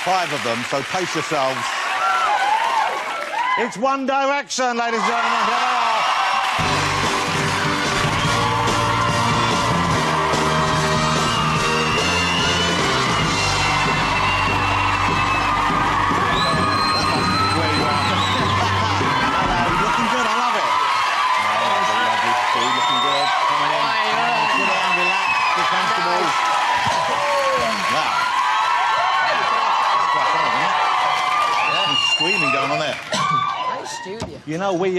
5 of them, so pace yourselves. It's One Direction, ladies and gentlemen. Here they are. Looking good, I love it. Lovely to see, looking good. Coming in. Sit down, relax, be comfortable. Wow. Some screaming going on there. You know, we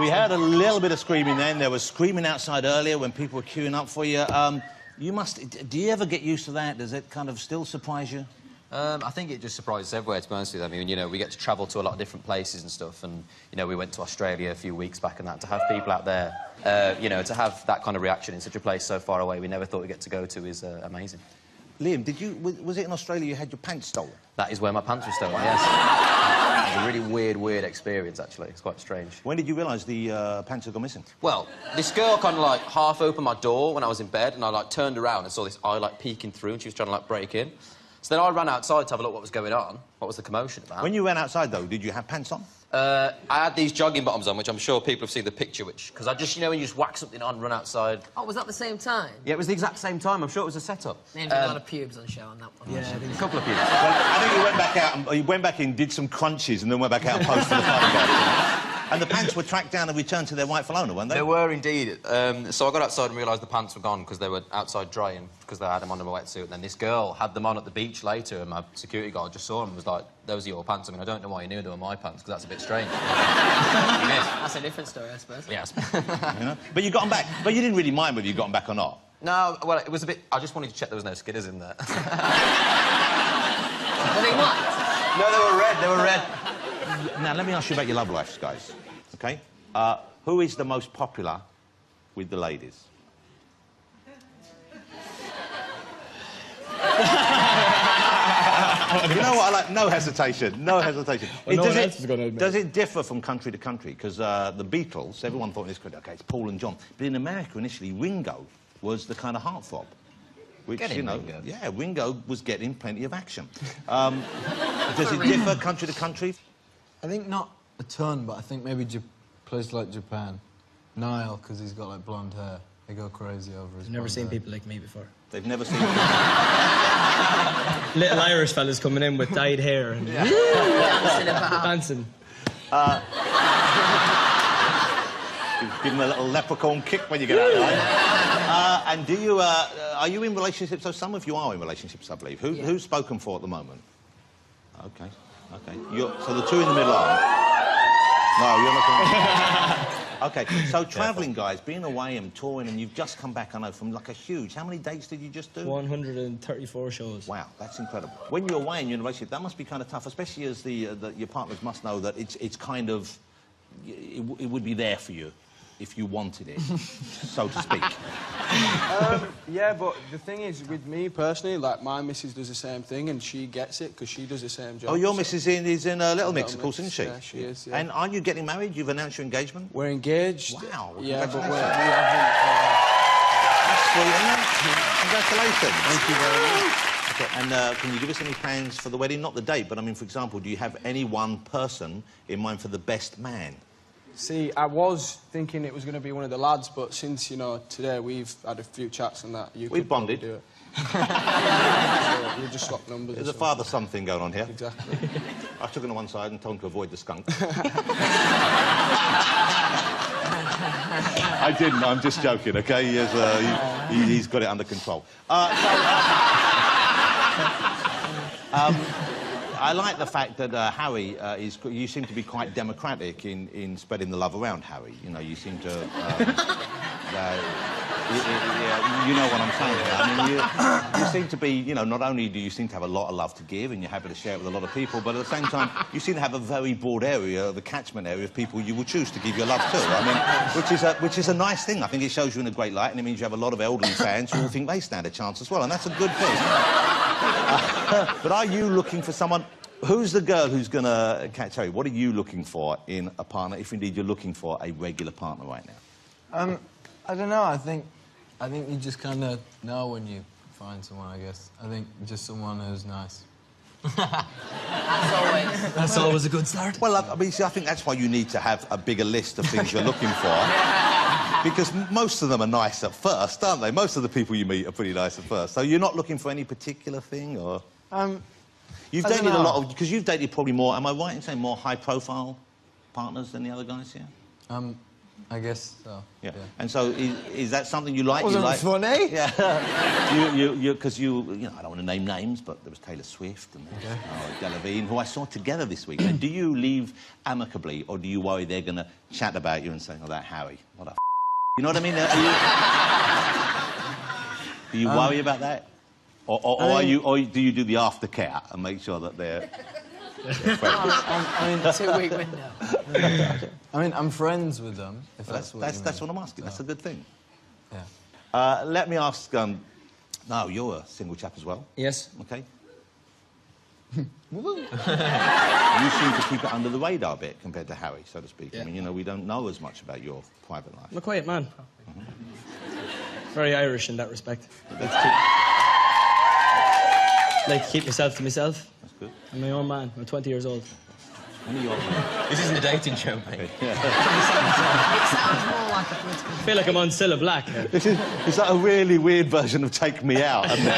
had a little bit of screaming then. There was screaming outside earlier when people were queuing up for you. Do you ever get used to that? Does it kind of still surprise you? I think it just surprises everywhere, to be honest with you. I mean, you know, we get to travel to a lot of different places and stuff, and, you know, we went to Australia a few weeks back and that. To have people out there, you know, to have that kind of reaction in such a place so far away we never thought we'd get to go to is amazing. Liam, was it in Australia you had your pants stolen? That is where my pants were stolen, yes. It was a really weird experience, actually. It's quite strange. When did you realise the pants had gone missing? Well, this girl kind of, like, half opened my door when I was in bed, and I, like, turned around and saw this eye, like, peeking through, and she was trying to, like, break in. So then I ran outside to have a look what was going on. What was the commotion about? When you ran outside, though, did you have pants on? I had these jogging bottoms on, which I'm sure people have seen the picture, because I just, you know, when you just whack something on, run outside. Oh, was that the same time? Yeah, it was the exact same time. I'm sure it was a setup. Named a lot of pubes on show on that one. Yeah, a couple of pubes. Well, I think you went back out, and you went back in, did some crunches, and then went back out and posted the photograph. And the pants were tracked down and returned to their rightful owner, weren't they? They were indeed. So I got outside and realised the pants were gone because they were outside drying, because they had them under my wetsuit. And then this girl had them on at the beach later, and my security guard just saw them and was like, "Those are your pants." I mean, I don't know why you knew they were my pants, because that's a bit strange. That's a different story, I suppose. Yes. You know? But you got them back. But you didn't really mind whether you got them back or not. No, well, it was a bit... I just wanted to check there was no skidders in there. Were they white? No, they were red. They were red. Now, let me ask you about your love lives, guys. OK? Who is the most popular with the ladies? You know what I like? No hesitation. No hesitation. Well, does it differ from country to country? Because the Beatles, everyone thought in this country, OK, it's Paul and John. But in America, initially, Ringo was the kind of heartthrob. Which, you know, Ringo. Yeah, Ringo was getting plenty of action. Does it differ country to country? I think not a ton, but I think maybe places like Japan. Niall, because he's got, like, blonde hair. They go crazy over his I've never seen people like me before. They've never seen... Little Irish fellas coming in with dyed hair and... Dancing. Give them a little leprechaun kick when you get out there. And do you... are you in relationships? So some of you are in relationships, I believe. Who's spoken for at the moment? OK, OK. So the two in the middle are... No, you're not going to... OK, so travelling, guys, being away and touring, and you've just come back, I know, from, like, a huge... How many dates did you just do? 134 shows. Wow, that's incredible. When you're away in your relationship, that must be kind of tough, especially as your partners must know that it's kind of... It would be there for you if you wanted it, so to speak. Yeah, but the thing is, with me personally, like, my missus does the same thing, and she gets it because she does the same job. Oh, your missus is in Little Mix, of course, isn't she? Yeah, she is, yeah. And are you getting married? You've announced your engagement? We're engaged. Wow. Yeah, but we haven't... That's sweet, isn't it? Congratulations. Thank you very much. Okay, and can you give us any plans for the wedding? Not the date, but, I mean, for example, do you have any one person in mind for the best man? See, I was thinking it was going to be one of the lads, but since, you know, today we've had a few chats and that, you We've could probably bonded. do it. So we'll just swap numbers. There's a father-son thing going on here. Exactly. I took him to one side and told him to avoid the skunk. I didn't, I'm just joking, OK? He's got it under control. I like the fact that Harry you seem to be quite democratic in spreading the love around, Harry. You know, you seem to... you know what I'm saying here. I mean, you seem to be, you know, not only do you seem to have a lot of love to give and you're happy to share it with a lot of people, but at the same time, you seem to have a very broad area, the catchment area of people you will choose to give your love to. I mean, which is a nice thing. I think it shows you in a great light, and it means you have a lot of elderly fans who all think they stand a chance as well, and that's a good thing. But are you looking for someone... Who's the girl who's going to catch Harry? What are you looking for in a partner, if indeed you're looking for a regular partner right now? I don't know. I think you just kind of know when you find someone, I guess. I think just someone who's nice. As always. That's always a good start. Well, I mean, see, I think that's why you need to have a bigger list of things you're looking for. Because most of them are nice at first, aren't they? Most of the people you meet are pretty nice at first. So you're not looking for any particular thing, or...? You've I don't dated a know. lot of... Because you've dated probably more... Am I right in saying more high-profile partners than the other guys here? I guess so. Yeah. And so is that something you like? Wasn't you like... funny. Yeah. Because you know, I don't want to name names, but there was Taylor Swift and Delavigne, who I saw together this week. And do you leave amicably, or do you worry they're going to chat about you and say, "Oh, that Harry, what a You know what I mean? Do you worry about that? Or do you do the aftercare and make sure that they're friends? I mean, 2-week window. I mean, I'm friends with them. If that's what you mean. That's what I'm asking. That's a good thing. Yeah. Let me ask. No, you're a single chap as well. Yes. Okay. You seem to keep it under the radar a bit compared to Harry, so to speak. Yeah. I mean, you know, we don't know as much about your private life. I'm a quiet man. Very Irish in that respect. Like to keep myself to myself. That's good. I'm my own man. I'm 20 years old. This isn't a dating show, mate. It sounds more like a political... I feel like I'm on Cilla Black here. It's like a really weird version of Take Me Out, isn't it?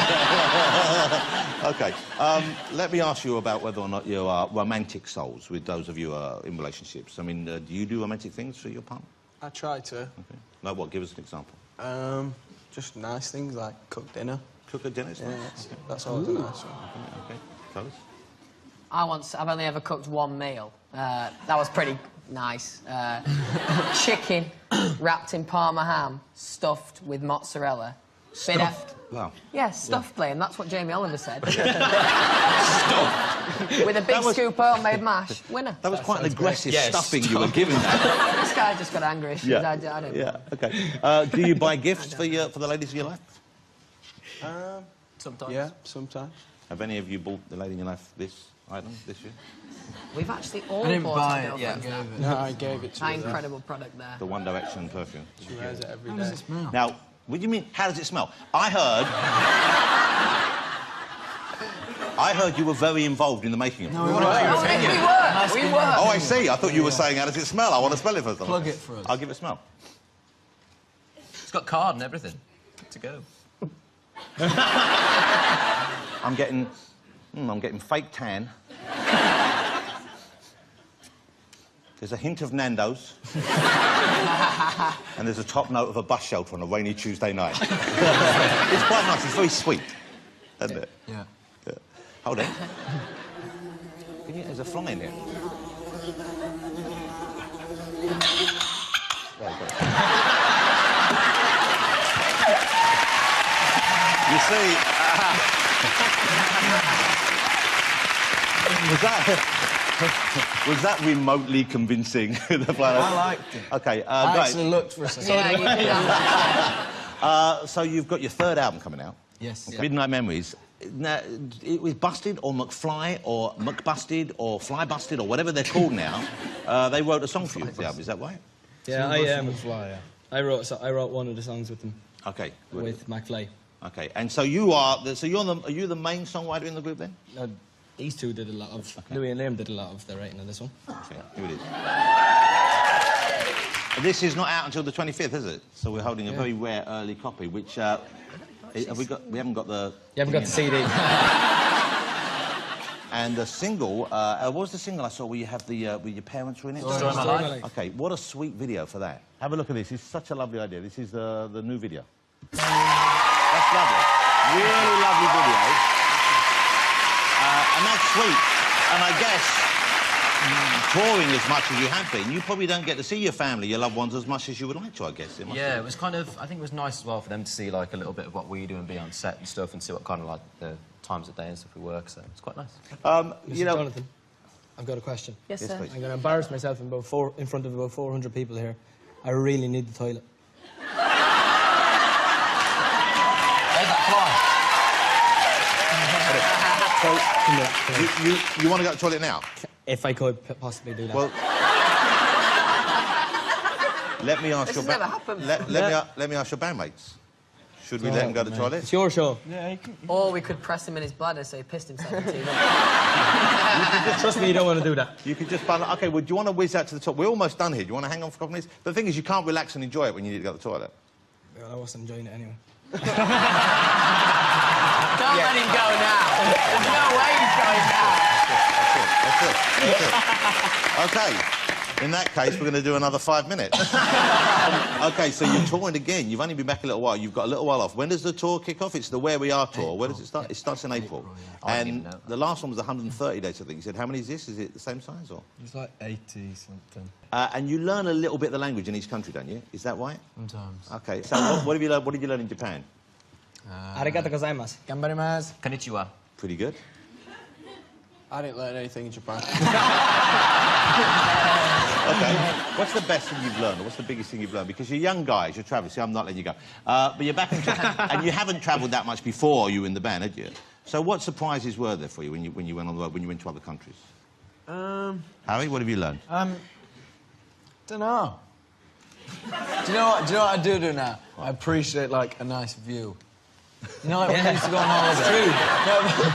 OK. Let me ask you about whether or not you are romantic souls with those of you who are in relationships. I mean, do you do romantic things for your partner? I try to. Okay. Like what? Give us an example. Just nice things like cook dinner. Cook a dinner? Yeah, that's always a nice one. OK. Tell us. I've only ever cooked one meal. That was pretty nice. Chicken wrapped in Parma ham, stuffed with mozzarella. Stuffed? Wow. Yeah, stuffed, Liam. That's what Jamie Oliver said. Stuffed. With a big scoop of homemade mash. Winner. That was quite an aggressive Yes, stuffing you were giving that. This guy just got angry. I don't know. OK. Do you buy gifts for the ladies of your life? Sometimes. Yeah, sometimes. Have any of you bought the lady in your life this item this year? We've actually all I didn't bought buy our it. Yeah. girlfriends No, I gave it to that her. incredible product there. The One Direction perfume. She wears it every How day. does it smell? Now, what do you mean, how does it smell? I heard you were very involved in the making of it. We were. Oh, I see. I thought you were saying, how does it smell? I want to smell it first. Plug it for us. I'll give it a smell. It's got card and everything. Good to go. I'm getting fake tan. There's a hint of Nando's. And there's a top note of a bus shelter on a rainy Tuesday night. It's quite nice. It's very sweet, isn't it? Yeah. Yeah. Hold on. There's a fly in here. There you go. You see, was that remotely convincing? The fly? I liked it. Okay, I great. actually looked for a second. Yeah, you did that. So you've got your third album coming out. Yes. Midnight Memories. Now, it was Busted or McFly or McBusted or Fly Busted or whatever they're called now. They wrote a song for you for the album, is that right? Yeah, Fly, I wrote one of the songs with them, Okay. with McFly. Okay, and so you are, are you the main songwriter in the group then? These two did a lot of... Louis and Liam did a lot of the writing on this one. Okay, here it is. This is not out until the 25th, is it? So we're holding a very rare early copy, which, we haven't got the... You haven't got the CD. And the single, what was the single I saw where you have the, where your parents were in it? Story of my life. Okay, what a sweet video for that. Have a look at this. It's such a lovely idea. This is the new video. That's lovely. Really lovely video. And that's sweet. And I guess, touring as much as you have been, you probably don't get to see your family, your loved ones, as much as you would like to, I guess. Yeah, it was kind of... I think it was nice as well for them to see, like, a little bit of what we do and be on set and stuff and see what kind of, like, the times of day and stuff we work, so it's quite nice. You know... Jonathan, I've got a question. Yes, sir. please. I'm going to embarrass myself in front of about 400 people here. I really need the toilet. There's that So, you want to go to the toilet now? If I could possibly do that. Well, let me ask This your has never happened. let me ask your bandmates. Should we let him go to the toilet? It's your show. Or we could press him in his bladder so he pissed himself on TV. Trust me, you don't want to do that. You could just... OK, well, do you want to whiz out to the top? We're almost done here. Do you want to hang on for a couple of minutes? But the thing is, you can't relax and enjoy it when you need to go to the toilet. Well, I wasn't enjoying it anyway. Don't let him go now. There's no way he's going now. That's it. OK. In that case, we're going to do another 5 minutes. OK, so you're touring again. You've only been back a little while. You've got a little while off. When does the tour kick off? It's the Where We Are tour. April. Where does it start? It starts in April. I didn't And even know. the last one was 130 days, I think. You said, how many is this? Is it the same size, or...? He's like 80-something. And you learn a little bit of the language in each country, don't you? Is that right? Sometimes. OK, so what have you learned? What did you learn in Japan? Arigato gozaimasu. Gambarimasu. Konnichiwa. Pretty good. I didn't learn anything in Japan. OK. What's the best thing you've learned, or what's the biggest thing you've learned? Because you're young guys, you're travelling, see, I'm not letting you go. But you're back in Japan, and you haven't travelled that much before you were in the band, had you? So what surprises were there for you when you went on the road, when you went to other countries? Harry, what have you learned? Don't know. Do you know what I do now? I appreciate, like, a nice view. You know, like when you used to go on holiday? It's true.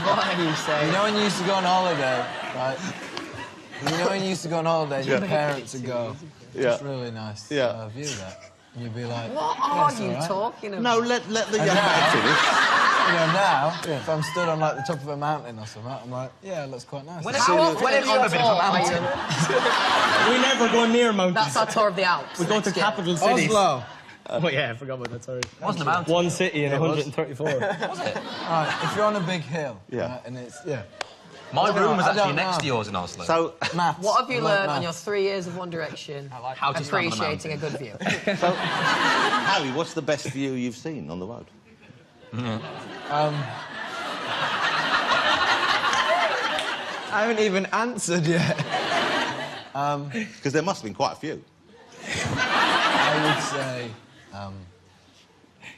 What are you saying? You know when you used to go on holiday, right? You know when you used to go on holiday, your parents would go, just really nice view that. And you'd be like... What are "Yes, you all right." talking about? No, let the young man finish. You know, now, if I'm stood on, like, the top of a mountain or something, I'm like, yeah, it looks quite nice. How often have you ever been to a mountain? We never go near mountains. That's our tour of the Alps. We go to Next year. capital cities. Oslo. Oh, yeah, I forgot about that, sorry. Wasn't a mountain. One city in 134. Was it? Right, if you're on a big hill, Yeah. right, and it's, My room was I actually don't next know. to yours in Oslo. So, maths. What have you I like learned on your maths. 3 years of One Direction? How to stand on a Appreciating a mountain. good view. Harry, what's the best view you've seen on the road? I haven't even answered yet. Because there must have been quite a few. I would say,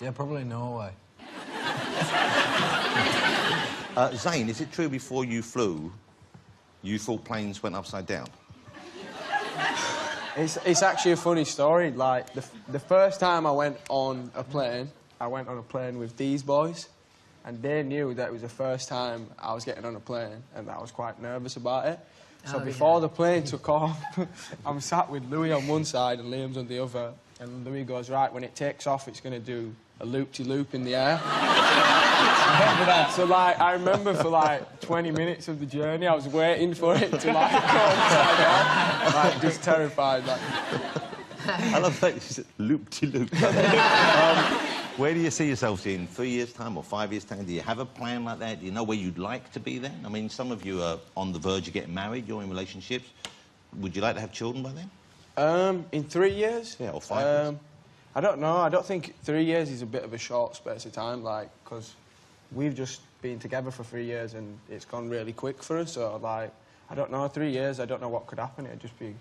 yeah, probably Norway. Zane, is it true before you flew, you thought planes went upside down? It's actually a funny story. Like, the first time I went on a plane with these boys, and they knew that it was the first time I was getting on a plane, and I was quite nervous about it. So before the plane took off, I'm sat with Louis on one side and Liam's on the other, and Louis goes, right, when it takes off, it's going to do a loop-de-loop in the air. So, like, I remember for, like, 20 minutes of the journey, I was waiting for it to, like, go upside down. Like, just terrified, like... I love that. It's loop-de-loop. Where do you see yourselves in 3 years' time or 5 years' time? Do you have a plan like that? Do you know where you'd like to be then? I mean, some of you are on the verge of getting married. You're in relationships. Would you like to have children by then? In 3 years? Yeah, or 5 years. I don't know. I don't think 3 years is a bit of a short space of time, like, because we've just been together for 3 years and it's gone really quick for us. So, like, I don't know. 3 years, I don't know what could happen. It'd just be...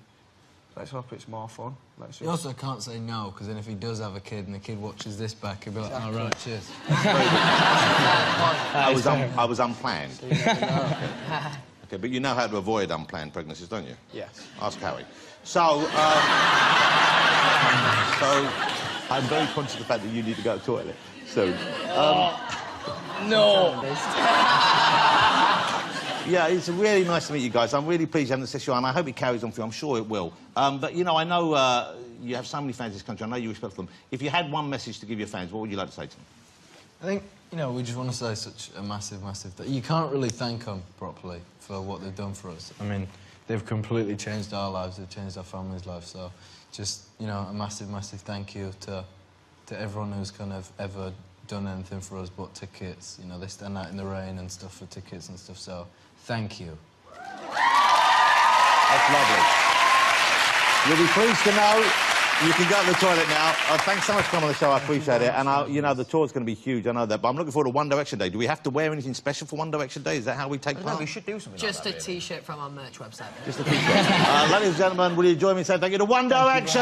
Let's hope it's more fun. Let's You just... also can't say no, because then if he does have a kid and the kid watches this back, he'll be like, Exactly. all right, cheers. I was unplanned. You never know. Okay, but you know how to avoid unplanned pregnancies, don't you? Yes. Ask Harry. So, so I'm very conscious of the fact that you need to go to the toilet soon. No. Yeah, it's really nice to meet you guys. I'm really pleased you having the session, and I hope it carries on for you. I'm sure it will. But, you know, I know you have so many fans in this country. I know you respect them. If you had one message to give your fans, what would you like to say to them? I think, you know, we just want to say such a massive, massive... You can't really thank them properly for what they've done for us. I mean, they've completely changed our lives. They've changed our family's lives. So just, you know, a massive, massive thank you to everyone who's kind of ever done anything for us but tickets. You know, they stand out in the rain and stuff for tickets and stuff. So thank you. That's lovely. You'll be pleased to know you can go to the toilet now. Thanks so much for coming on the show. I appreciate it. And, you know, the tour's going to be huge. I know that. But I'm looking forward to One Direction Day. Do we have to wear anything special for One Direction Day? Is that how we take part? No, we should do something Just like a that, really. T-shirt from our merch website. Just a T-shirt. Ladies and gentlemen, will you join me in saying thank you to One Direction?